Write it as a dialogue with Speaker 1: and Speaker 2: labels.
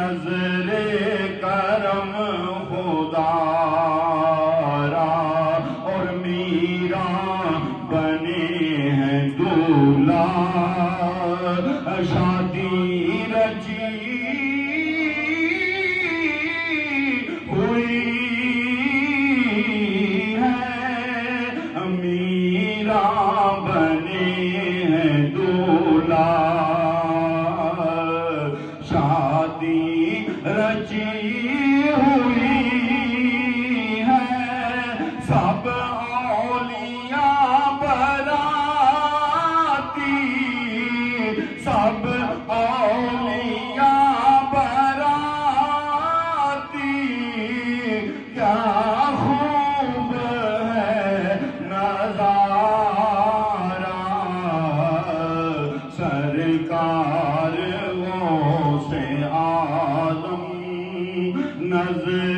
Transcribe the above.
Speaker 1: نظر کرم خدا را، اور میرا بنے ہیں دولہا، شادی رچی ہوئی ہے، میرا بنے ہیں دولہا، شادی رچی ہوئی ہے، سب اولیاء براتی، سب اولیاء براتی، کیا خوب ہے نظارہ، سرکار غوث آدم نظر